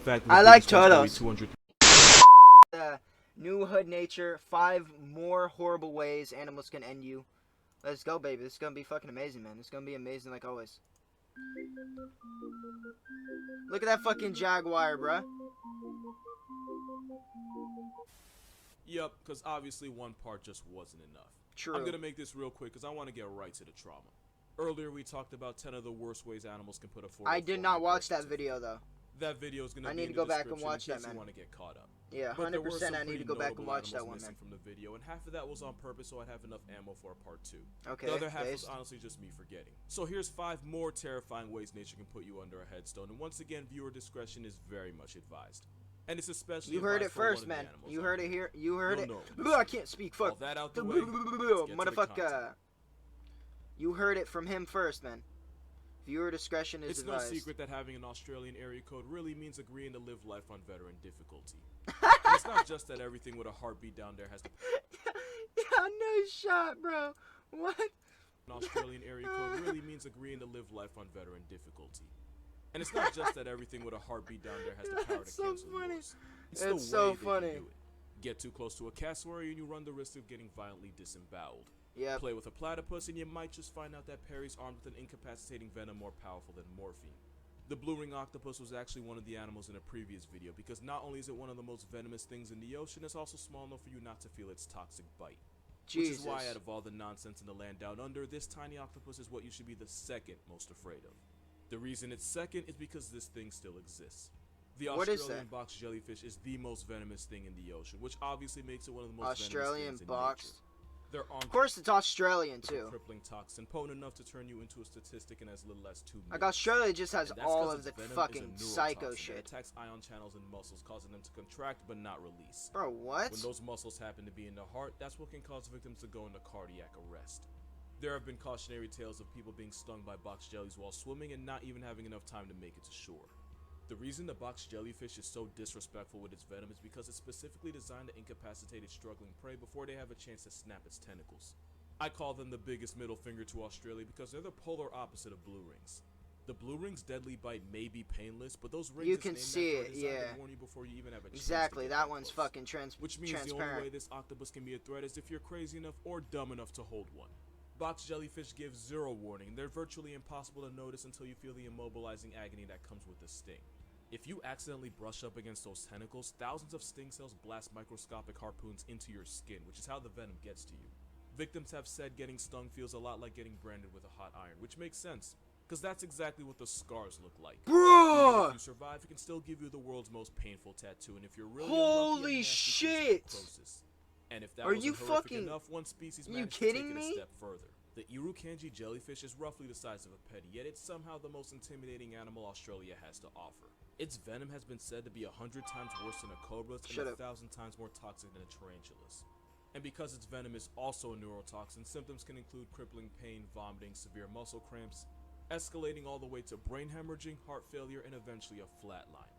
fact that I the like biggest one's gonna be turtles. 200. New hood nature. 5 more horrible ways animals can end you. Let's go, baby. This is gonna be fucking amazing, man. This is gonna be amazing like always. Look at that fucking jaguar, bruh. Yep, because obviously one part just wasn't enough. True. I'm gonna make this real quick because I want to get right to the trauma. Earlier we talked about 10 of the worst ways animals can put a 404 I did not watch that video though. That video is gonna I be need in to the go back and description watch in that, case man. you want to get caught up. Yeah, But there were 100%. some I need to pretty go back and notable watch that animals one, man. missing from the video, and half of that was on purpose, so I'd have enough ammo for a part 2. Okay. The other half was based. honestly just me forgetting. So here's 5 more terrifying ways nature can put you under a headstone, and once again, viewer discretion is very much advised. And it's especially You heard advised it for one first, of the man. animals You on heard it here. here. You heard You'll it. know Ugh, I can't speak. Fuck. All that out the way, let's get to the Motherfucker. content. You heard it from him first, man. Viewer discretion is It's advised. no secret that having an Australian area code really means agreeing to live life on veteran difficulty. And it's not just that everything with a heartbeat down there has to Yeah, no shot, bro. What? An Australian area code really means agreeing to live life on veteran difficulty. And it's not just that everything with a heartbeat down there has the power That's to so cancel funny. yours. It's That's the so way they funny. can do it. Get too close to a cassowary and you run the risk of getting violently disemboweled. Yep. Play with a platypus and you might just find out that Perry's armed with an incapacitating venom more powerful than morphine. The blue ring octopus was actually one of the animals in a previous video because not only is it one of the most venomous things in the ocean, it's also small enough for you not to feel its toxic bite. Jesus. Which is why out of all the nonsense in the land down under, this tiny octopus is what you should be the second most afraid of. The reason it's second is because this thing still exists. The What is Australian that? box jellyfish is the most venomous thing in the ocean, which obviously makes it one of the most Australian venomous things box. in nature. They're armed Of course, it's Australian with a too. crippling toxin potent enough to turn you into a statistic in as little as 2 minutes. Like Australia just has And that's all 'cause of the its venom fucking is a psycho neurotoxin shit. that attacks ion channels in muscles, causing them to contract but not release. Bro, what? When those muscles happen to be in the heart, that's what can cause victims to go into cardiac arrest. There have been cautionary tales of people being stung by box jellies while swimming and not even having enough time to make it to shore. The reason the box jellyfish is so disrespectful with its venom is because it's specifically designed to incapacitate its struggling prey before they have a chance to snap its tentacles. I call them the biggest middle finger to Australia because they're the polar opposite of blue rings. The blue ring's deadly bite may be painless, but those rings You it's can named see after are it, designed yeah. to warn you before you even have a chance Exactly, to get that one's close. fucking Which means the only way transparent. this octopus can be a threat is if you're crazy enough or dumb enough to hold one. Box jellyfish give 0 warning. They're virtually impossible to notice until you feel the immobilizing agony that comes with the sting. If you accidentally brush up against those tentacles, thousands of sting cells blast microscopic harpoons into your skin, which is how the venom gets to you. Victims have said getting stung feels a lot like getting branded with a hot iron, which makes sense, because that's exactly what the scars look like. Even Bruh! if you survive, it can still give you the world's most painful tattoo, and if you're really Holy unlucky, a nasty case of shit! necrosis. And if that Are wasn't you horrific fucking- enough, one species you managed to kidding take it me? a step further. The Irukandji jellyfish is roughly the size of a penny, yet it's somehow the most intimidating animal Australia has to offer. Its venom has been said to be 100 times worse than a cobra's and Shut up. 1,000 times more toxic than a tarantula's. And because its venom is also a neurotoxin, symptoms can include crippling pain, vomiting, severe muscle cramps, escalating all the way to brain hemorrhaging, heart failure, and eventually a flatline.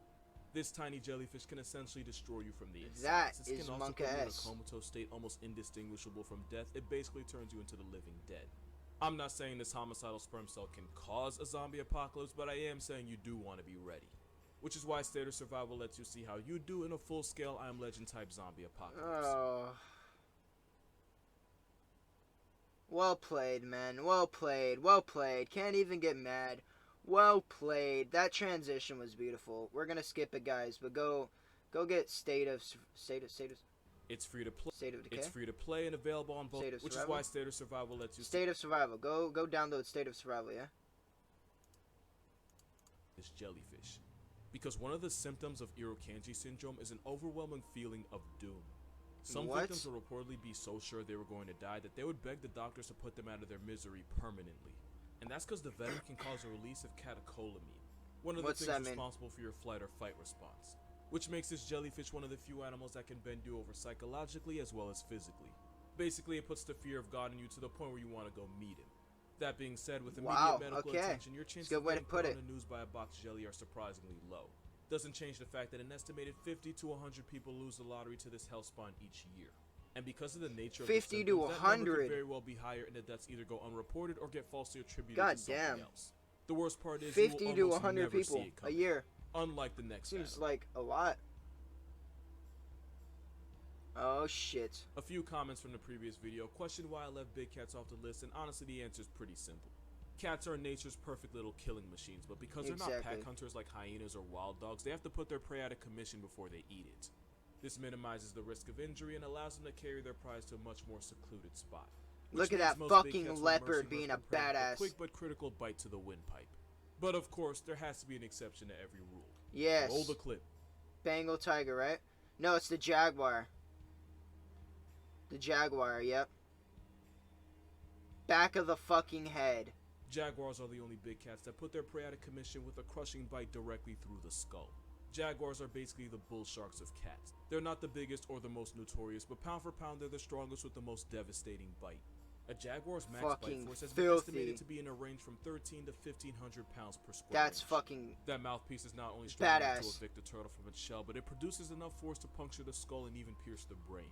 This tiny jellyfish can essentially destroy you from the inside. That This is can also put you in a monka-esque. comatose state almost indistinguishable from death. It basically turns you into the living dead. I'm not saying this homicidal sperm cell can cause a zombie apocalypse, but I am saying you do want to be ready. Which is why State of Survival lets you see how you do in a full-scale I Am Legend type zombie apocalypse. Oh. Well played, man. Well played. Well played. Can't even get mad. Well played. That transition was beautiful. We're gonna skip it, guys, but go get State of It's free to play. State of Decay. It's free to play and available on both, State of which is Survival? why State of Survival lets you see State of Survival. Go download State of Survival, yeah? this jellyfish. Because one of the symptoms of Irukandji syndrome is an overwhelming feeling of doom. Some What? victims will reportedly be so sure they were going to die that they would beg the doctors to put them out of their misery permanently. And that's because the venom can cause a release of catecholamine, one of the What's things that mean? responsible for your flight or fight response, which makes this jellyfish one of the few animals that can bend you over psychologically as well as physically. Basically, it puts the fear of God in you to the point where you want to go meet him. That being said, with immediate Wow, medical okay. attention, your chances Good of way to getting put put it. on the news by a box jelly are surprisingly low. Doesn't change the fact that an estimated 50 to 100 people lose the lottery to this hellspawn each year. And because of the nature of 50 the to symptoms, that number 100. could very well be higher, and the deaths either go unreported or get falsely attributed God to something damn. else. The worst part is 50 you will to almost 100 never see people it a coming. year. unlike the next Seems animal. like a lot. Oh shit. A few comments from the previous video questioned why I left big cats off the list, and honestly the answer is pretty simple. Cats are nature's perfect little killing machines, but because they're not pack hunters like hyenas or wild dogs, they have to put their prey out of commission before they eat it. This minimizes the risk of injury and allows them to carry their prize to a much more secluded spot. Look at that fucking leopard being a badass. A quick but critical bite to the windpipe. But of course, there has to be an exception to every rule. Yes. Roll the clip. Bengal tiger, right? No, it's the jaguar. The jaguar, yep. Back of the fucking head. Jaguars are the only big cats that put their prey out of commission with a crushing bite directly through the skull. Jaguars are basically the bull sharks of cats. They're not the biggest or the most notorious, but pound for pound they're the strongest with the most devastating bite. A jaguar's max bite force has been estimated to be in a range from 13 to 1,500 pounds per square That's inch. fucking That mouthpiece is not only strong enough to badass. evict a turtle from its shell, but it produces enough force to puncture the skull and even pierce the brain.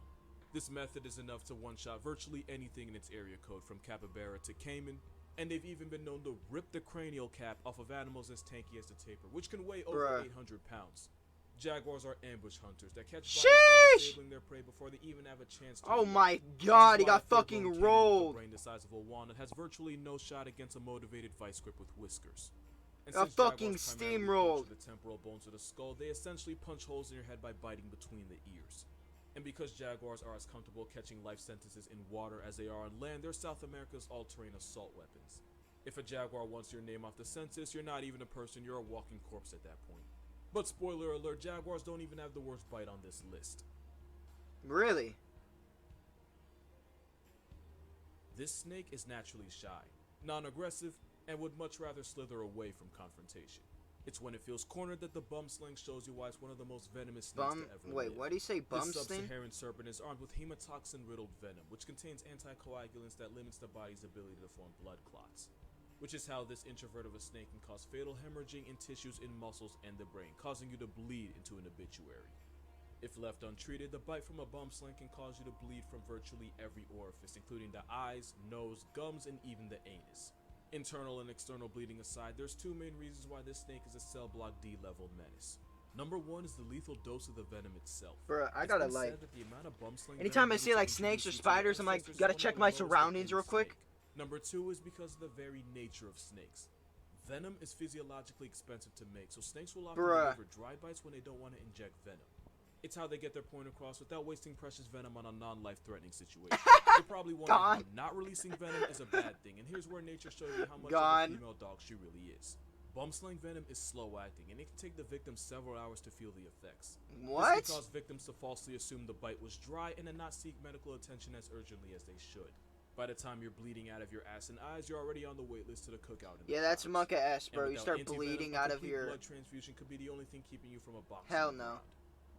This method is enough to one-shot virtually anything in its area code, from capybara to caiman, and they've even been known to rip the cranial cap off of animals as tanky as the tapir, which can weigh over 800 pounds. Jaguars are ambush hunters that catch bodies by disabling their prey before they even have a chance to eat. my god, he got fucking rolled. The brain the size of a walnut has virtually no shot against a motivated vice grip with whiskers. And Got since fucking Jaguars primarily steamrolled. puncture the temporal bones of the skull, they essentially punch holes in your head by biting between the ears. And because jaguars are as comfortable catching life sentences in water as they are on land, they're South America's all-terrain assault weapons. If a jaguar wants your name off the census, you're not even a person, you're a walking corpse at that point. But spoiler alert, jaguars don't even have the worst bite on this list. Really? This snake is naturally shy, non-aggressive, and would much rather slither away from confrontation. It's when it feels cornered that the bum sling shows you why it's one of the most venomous snakes to ever live. Wait, what did he say? Bum This sling? sub-Saharan serpent is armed with hemotoxin-riddled venom, which contains anticoagulants that limits the body's ability to form blood clots. Which is how this introvert of a snake can cause fatal hemorrhaging in tissues in muscles and the brain, causing you to bleed into an obituary. If left untreated, the bite from a bum sling can cause you to bleed from virtually every orifice, including the eyes, nose, gums, and even the anus. Internal and external bleeding aside, there's two main reasons why this snake is a cell block D level menace. Number one is the lethal dose of the venom itself. Bruh, I It's gotta been like... said that the amount of bum sling Anytime venom I see like needed to snakes or introduce spiders, I'm like, ancestors gotta is check one my of the lowest surroundings in real quick. snake. Number two is because of the very nature of snakes. Venom is physiologically expensive to make, so snakes will often deliver dry bites when they don't want to inject venom. It's how they get their point across without wasting precious venom on a non-life-threatening situation. You're probably wondering how not releasing venom is a bad thing, and here's where nature shows you how much of a female dog she really is. Bum sling venom is slow-acting, and it can take the victim several hours to feel the effects. What? This can cause victims to falsely assume the bite was dry and to not seek medical attention as urgently as they should. By the time you're bleeding out of your ass and eyes, you're already on the wait list to the cookout. Yeah, that's monka ass, bro. You without start anti-venom, bleeding a out of complete your... blood transfusion could be the only thing keeping you from a box. Hell no.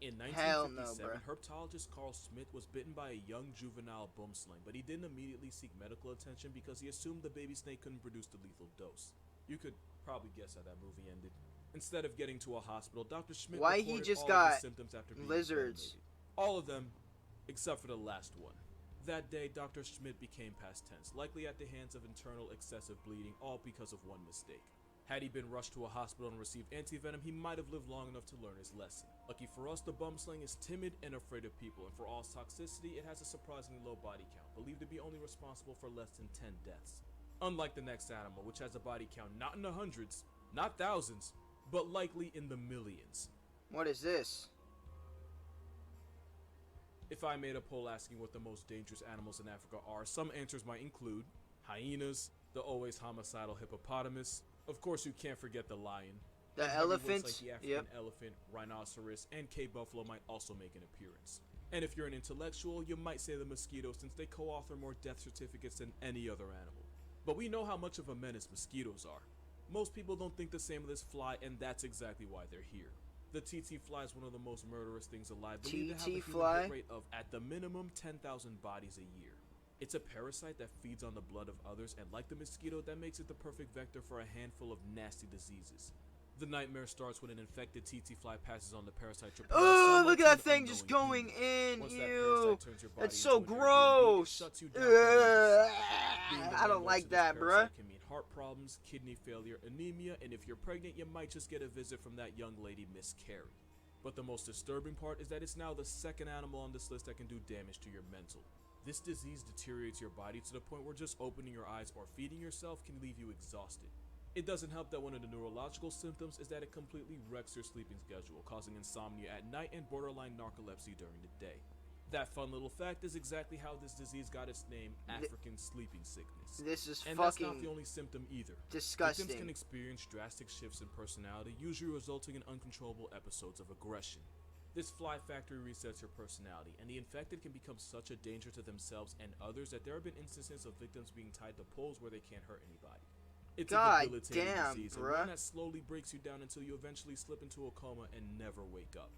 In Hell no, 1957, bro. herpetologist Carl Smith was bitten by a young juvenile bum sling, but he didn't immediately seek medical attention because he assumed the baby snake couldn't produce the lethal dose. You could probably guess how that movie ended. Instead of getting to a hospital, Dr. Schmidt reported all of his symptoms after being lizards. envenomated. All of them, except for the last one. That day, Dr. Schmidt became past tense, likely at the hands of internal excessive bleeding, all because of one mistake. Had he been rushed to a hospital and received anti-venom, he might have lived long enough to learn his lesson. Lucky for us, the bum sling is timid and afraid of people, and for all its toxicity, it has a surprisingly low body count, believed to be only responsible for less than 10 deaths. Unlike the next animal, which has a body count not in the hundreds, not thousands, but likely in the millions. What is this? If I made a poll asking what the most dangerous animals in Africa are, some answers might include hyenas, the always homicidal hippopotamus, of course you can't forget the lion. The elephants, like the African elephant, rhinoceros, and Cape buffalo might also make an appearance. And if you're an intellectual, you might say the mosquito since they co-author more death certificates than any other animal. But we know how much of a menace mosquitoes are. Most people don't think the same of this fly, and that's exactly why they're here. The TT fly is one of the most murderous things alive, believed to have a human hit rate of, at the minimum, 10,000 bodies a year. It's a parasite that feeds on the blood of others, and like the mosquito, that makes it the perfect vector for a handful of nasty diseases. The nightmare starts when an infected TT fly passes on the parasite to oh, look at that thing just going in. Ew. That's so gross. I I don't like that, bruh. Can mean heart problems, kidney failure, anemia, and if you're pregnant, you might just get a visit from that young lady, Miss Carey. But the most disturbing part is that it's now the second animal on this list that can do damage to your mental. This disease deteriorates your body to the point where just opening your eyes or feeding yourself can leave you exhausted. It doesn't help that one of the neurological symptoms is that it completely wrecks your sleeping schedule, causing insomnia at night and borderline narcolepsy during the day. That fun little fact is exactly how this disease got its name, African sleeping sickness. This is And fucking that's not the only symptom either. disgusting. Victims can experience drastic shifts in personality, usually resulting in uncontrollable episodes of aggression. This fly factory resets your personality, and the infected can become such a danger to themselves and others that there have been instances of victims being tied to poles where they can't hurt anybody. It's a debilitating disease, and one that slowly breaks you down until you eventually slip into a coma and never wake up.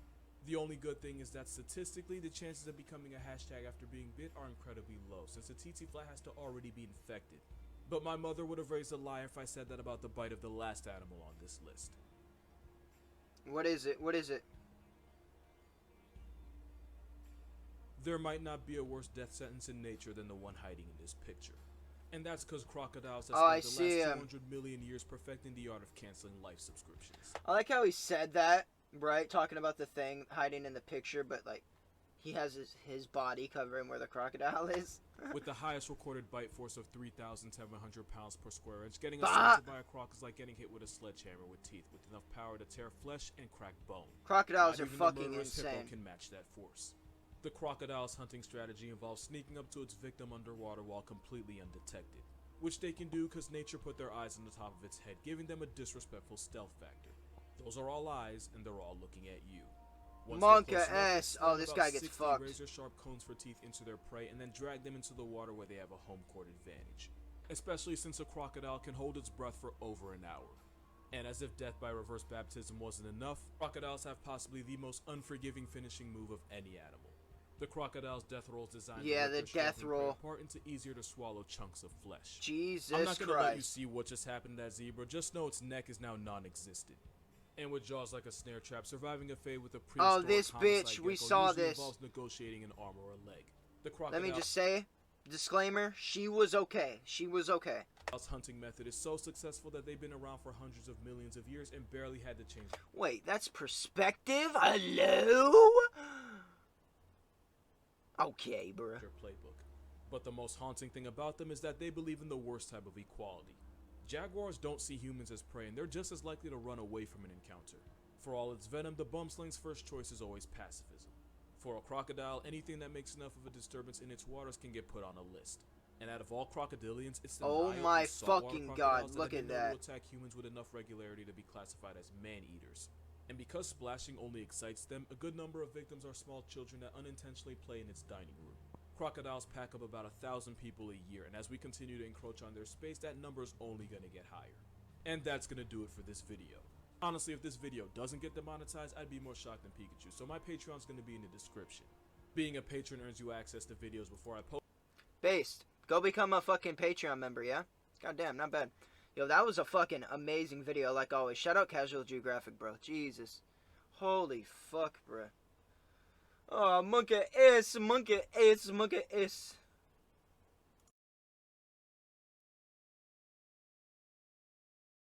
The only good thing is that statistically, the chances of becoming a hashtag after being bit are incredibly low, since the tsetse fly has to already be infected. But my mother would have raised a lie if I said that about the bite of the last animal on this list. What is it? What is it? There might not be a worse death sentence in nature than the one hiding in this picture. And that's because crocodiles have spent the last 200 million years perfecting the art of canceling life subscriptions. I like how he said that, right? Talking about the thing hiding in the picture, but like, he has his body covering where the crocodile is. With the highest recorded bite force of 3,700 pounds per square inch, getting assaulted by a croc is like getting hit with a sledgehammer with teeth, with enough power to tear flesh and crack bone. Crocodiles Not are even fucking the murderous hippo insane. can match that force. The crocodile's hunting strategy involves sneaking up to its victim underwater while completely undetected, which they can do because nature put their eyes on the top of its head, giving them a disrespectful stealth factor. Those are all eyes, and they're all looking at you. Monka S. Oh, this guy gets fucked. Razor-sharp cones for teeth into their prey, and then drag them into the water where they have a home court advantage. Especially since a crocodile can hold its breath for over an hour. And as if death by reverse baptism wasn't enough, crocodiles have possibly the most unforgiving finishing move of any animal. The crocodile's death roll is designed to rip the death roll apart into easier to swallow chunks of flesh. Jesus I'm not gonna Christ. let you see what just happened to that zebra. Just know its neck is now non-existent. And with jaws like a snare trap, surviving a fade with a prehistoric this bitch, we saw this. Involves negotiating an arm or a leg. The Let me just say, disclaimer, she was okay. She was okay. Crocodile's hunting method is so successful that they've been around for hundreds of millions of years and barely had to change. Wait, that's perspective? Hello? Okay, bruh. Their playbook. But the most haunting thing about them is that they believe in the worst type of equality. Jaguars don't see humans as prey, and they're just as likely to run away from an encounter. For all its venom, the bumsling's first choice is always pacifism. For a crocodile, anything that makes enough of a disturbance in its waters can get put on a list. And out of all crocodilians, it's the oh Nile my and saltwater fucking crocodiles god, look have been at known that. to attack humans with enough regularity to be classified as man-eaters. And because splashing only excites them, a good number of victims are small children that unintentionally play in its dining room. Crocodiles pack up about 1,000 people a year, and as we continue to encroach on their space, that number is only going to get higher. And that's going to do it for this video. Honestly, if this video doesn't get demonetized, I'd be more shocked than Pikachu, so my Patreon's going to be in the description. Being a patron earns you access to videos before I post. Based. Go become a fucking Patreon member, yeah? Goddamn, not bad. Yo, that was a fucking amazing video, like always. Shout out Casual Geographic, bro. Jesus. Holy fuck, bro. Oh, monkey S, monkey S, monkey S.